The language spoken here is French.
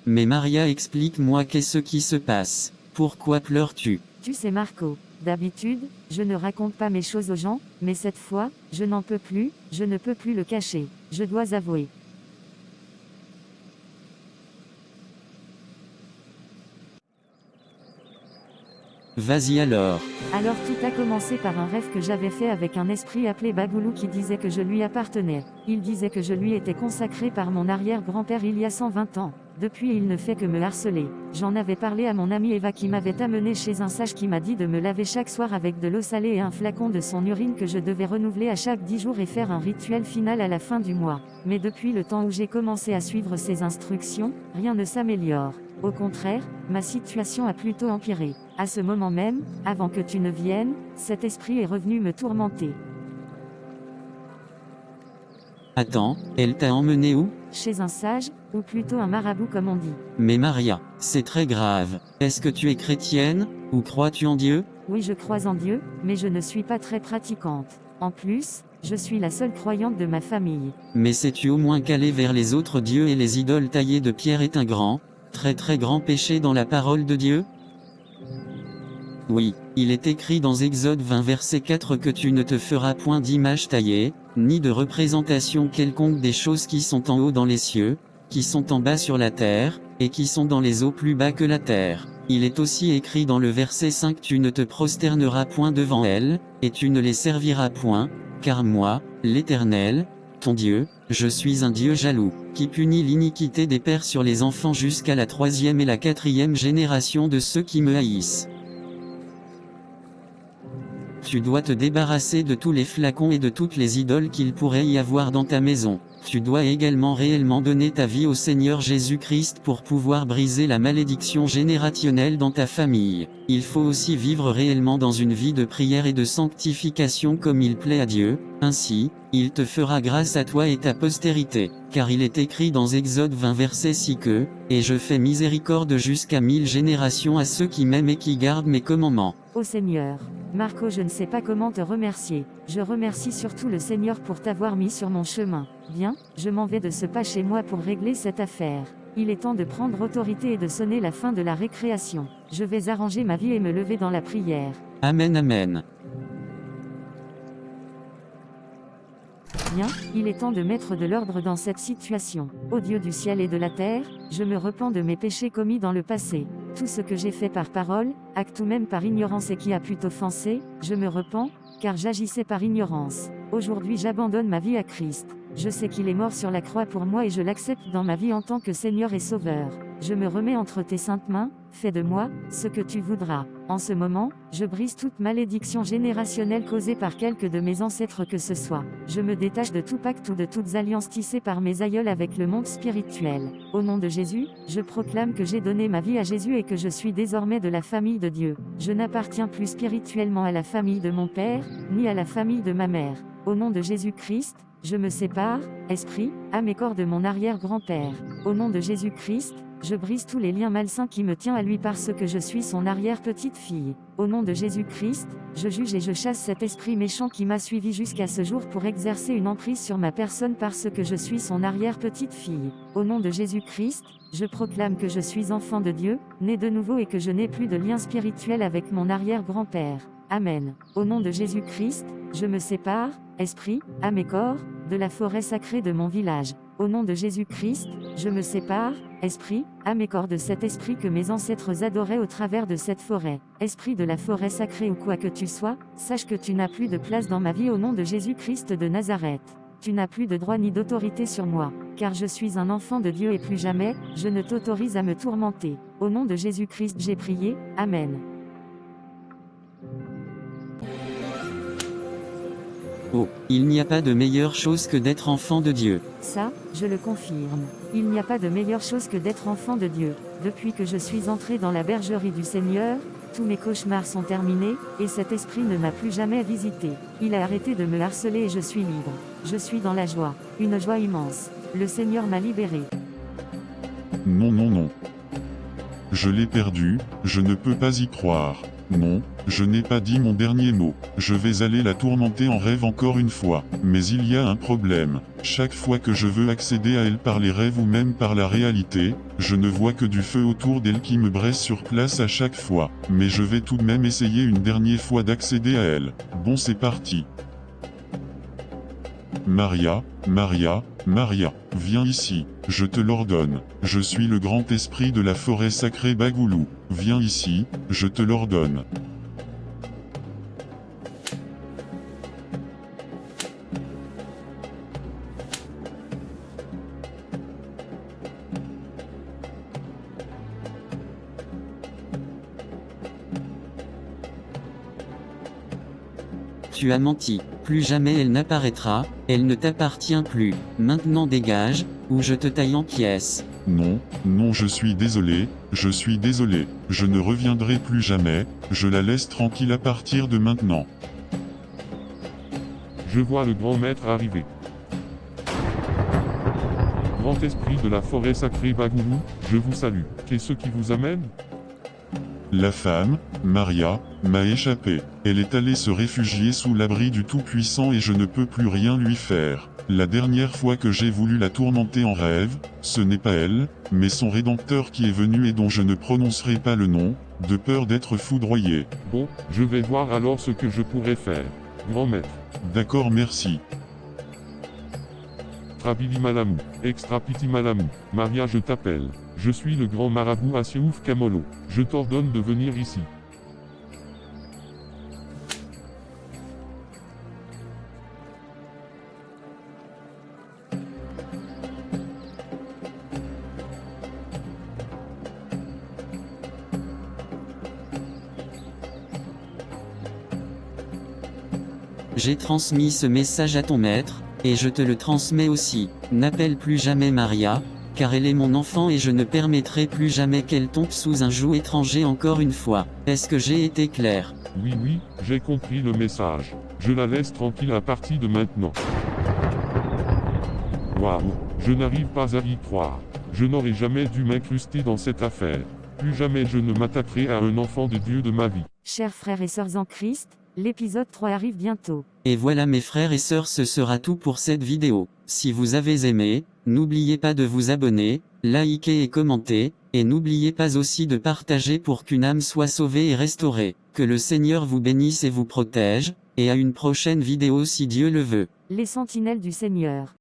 Mais Maria, explique-moi qu'est-ce qui se passe. Pourquoi pleures-tu? Tu sais Marco, d'habitude, je ne raconte pas mes choses aux gens, mais cette fois, je n'en peux plus, je ne peux plus le cacher. Je dois avouer. Vas-y alors. Alors tout a commencé par un rêve que j'avais fait avec un esprit appelé Bagoulou qui disait que je lui appartenais. Il disait que je lui étais consacré par mon arrière-grand-père il y a 120 ans. Depuis il ne fait que me harceler. J'en avais parlé à mon amie Eva qui m'avait amené chez un sage qui m'a dit de me laver chaque soir avec de l'eau salée et un flacon de son urine que je devais renouveler à chaque 10 jours et faire un rituel final à la fin du mois. Mais depuis le temps où j'ai commencé à suivre ces instructions, rien ne s'améliore. Au contraire, ma situation a plutôt empiré. À ce moment même, avant que tu ne viennes, cet esprit est revenu me tourmenter. Attends, elle t'a emmené où? Chez un sage, ou plutôt un marabout comme on dit. Mais Maria, c'est très grave. Est-ce que tu es chrétienne, ou crois-tu en Dieu? Oui, je crois en Dieu, mais je ne suis pas très pratiquante. En plus, je suis la seule croyante de ma famille. Mais sais-tu au moins qu'aller vers les autres dieux et les idoles taillées de pierre est un grand, très très grand péché dans la parole de Dieu? Oui, il est écrit dans Exode 20 verset 4 que tu ne te feras point d'image taillée, ni de représentation quelconque des choses qui sont en haut dans les cieux, qui sont en bas sur la terre, et qui sont dans les eaux plus bas que la terre. Il est aussi écrit dans le verset 5 tu ne te prosterneras point devant elles, et tu ne les serviras point, car moi, l'Éternel, ton Dieu, je suis un Dieu jaloux, qui punit l'iniquité des pères sur les enfants jusqu'à la 3e et la 4e génération de ceux qui me haïssent. Tu dois te débarrasser de tous les flacons et de toutes les idoles qu'il pourrait y avoir dans ta maison. Tu dois également réellement donner ta vie au Seigneur Jésus-Christ pour pouvoir briser la malédiction générationnelle dans ta famille. Il faut aussi vivre réellement dans une vie de prière et de sanctification comme il plaît à Dieu. Ainsi, il te fera grâce à toi et ta postérité. Car il est écrit dans Exode 20 verset 6 que « Et je fais miséricorde jusqu'à 1000 générations à ceux qui m'aiment et qui gardent mes commandements. » Ô Seigneur, Marco, je ne sais pas comment te remercier. Je remercie surtout le Seigneur pour t'avoir mis sur mon chemin. Bien, je m'en vais de ce pas chez moi pour régler cette affaire. Il est temps de prendre autorité et de sonner la fin de la récréation. Je vais arranger ma vie et me lever dans la prière. Amen, amen. Bien, il est temps de mettre de l'ordre dans cette situation. Ô Dieu du ciel et de la terre, je me repens de mes péchés commis dans le passé. Tout ce que j'ai fait par parole, acte ou même par ignorance et qui a pu t'offenser, je me repens, car j'agissais par ignorance. Aujourd'hui j'abandonne ma vie à Christ. Je sais qu'il est mort sur la croix pour moi et je l'accepte dans ma vie en tant que Seigneur et Sauveur. Je me remets entre tes saintes mains, fais de moi ce que tu voudras. En ce moment, je brise toute malédiction générationnelle causée par quelque de mes ancêtres que ce soit. Je me détache de tout pacte ou de toutes alliances tissées par mes aïeuls avec le monde spirituel. Au nom de Jésus, je proclame que j'ai donné ma vie à Jésus et que je suis désormais de la famille de Dieu. Je n'appartiens plus spirituellement à la famille de mon père, ni à la famille de ma mère. Au nom de Jésus-Christ, je me sépare, esprit, âme et corps de mon arrière-grand-père. Au nom de Jésus-Christ, je brise tous les liens malsains qui me tiennent à lui parce que je suis son arrière-petite-fille. Au nom de Jésus-Christ, je juge et je chasse cet esprit méchant qui m'a suivi jusqu'à ce jour pour exercer une emprise sur ma personne parce que je suis son arrière-petite-fille. Au nom de Jésus-Christ, je proclame que je suis enfant de Dieu, né de nouveau et que je n'ai plus de lien spirituel avec mon arrière-grand-père. Amen. Au nom de Jésus-Christ, je me sépare, esprit, âme et corps, de la forêt sacrée de mon village. Au nom de Jésus-Christ, je me sépare, esprit, âme et corps de cet esprit que mes ancêtres adoraient au travers de cette forêt. Esprit de la forêt sacrée ou quoi que tu sois, sache que tu n'as plus de place dans ma vie au nom de Jésus-Christ de Nazareth. Tu n'as plus de droit ni d'autorité sur moi, car je suis un enfant de Dieu et plus jamais, je ne t'autorise à me tourmenter. Au nom de Jésus-Christ j'ai prié, Amen. Oh, il n'y a pas de meilleure chose que d'être enfant de Dieu. Ça, je le confirme. Il n'y a pas de meilleure chose que d'être enfant de Dieu. Depuis que je suis entré dans la bergerie du Seigneur, tous mes cauchemars sont terminés, et cet esprit ne m'a plus jamais visité. Il a arrêté de me harceler et je suis libre. Je suis dans la joie. Une joie immense. Le Seigneur m'a libéré. Non, non, non. Je l'ai perdu, je ne peux pas y croire. Non, Je n'ai pas dit mon dernier mot. Je vais aller la tourmenter en rêve encore une fois. Mais il y a un problème. Chaque fois que je veux accéder à elle par les rêves ou même par la réalité, je ne vois que du feu autour d'elle qui me braise sur place à chaque fois. Mais je vais tout de même essayer une dernière fois d'accéder à elle. Bon, c'est parti. Maria, Maria, Maria, viens ici, je te l'ordonne. Je suis le grand esprit de la forêt sacrée Bagoulou. Viens ici, je te l'ordonne. Tu as menti, plus jamais elle n'apparaîtra, elle ne t'appartient plus. Maintenant dégage, ou je te taille en pièces. Non, non, je suis désolé, je ne reviendrai plus jamais, je la laisse tranquille à partir de maintenant. Je vois le grand maître arriver. Grand esprit de la forêt sacrée Bagoulou, je vous salue. Qu'est-ce qui vous amène? La femme, Maria, m'a échappé. Elle est allée se réfugier sous l'abri du Tout-Puissant et je ne peux plus rien lui faire. La dernière fois que j'ai voulu la tourmenter en rêve, ce n'est pas elle, mais son rédempteur qui est venu et dont je ne prononcerai pas le nom, de peur d'être foudroyé. Bon, je vais voir alors ce que je pourrais faire. Grand maître. D'accord, merci. Trabili Malamou, Extrapiti Malamou, Maria je t'appelle. Je suis le grand marabout Assiouf Kamolo. Je t'ordonne de venir ici. J'ai transmis ce message à ton maître, et je te le transmets aussi. N'appelle plus jamais Maria, car elle est mon enfant et je ne permettrai plus jamais qu'elle tombe sous un joug étranger encore une fois. Est-ce que j'ai été clair? Oui, j'ai compris le message. Je la laisse tranquille à partir de maintenant. Waouh, je n'arrive pas à y croire. Je n'aurais jamais dû m'incruster dans cette affaire. Plus jamais je ne m'attaquerai à un enfant de Dieu de ma vie. Chers frères et sœurs en Christ, l'épisode 3 arrive bientôt. Et voilà mes frères et sœurs, ce sera tout pour cette vidéo. Si vous avez aimé, n'oubliez pas de vous abonner, liker et commenter, et n'oubliez pas aussi de partager pour qu'une âme soit sauvée et restaurée. Que le Seigneur vous bénisse et vous protège, et à une prochaine vidéo si Dieu le veut. Les sentinelles du Seigneur.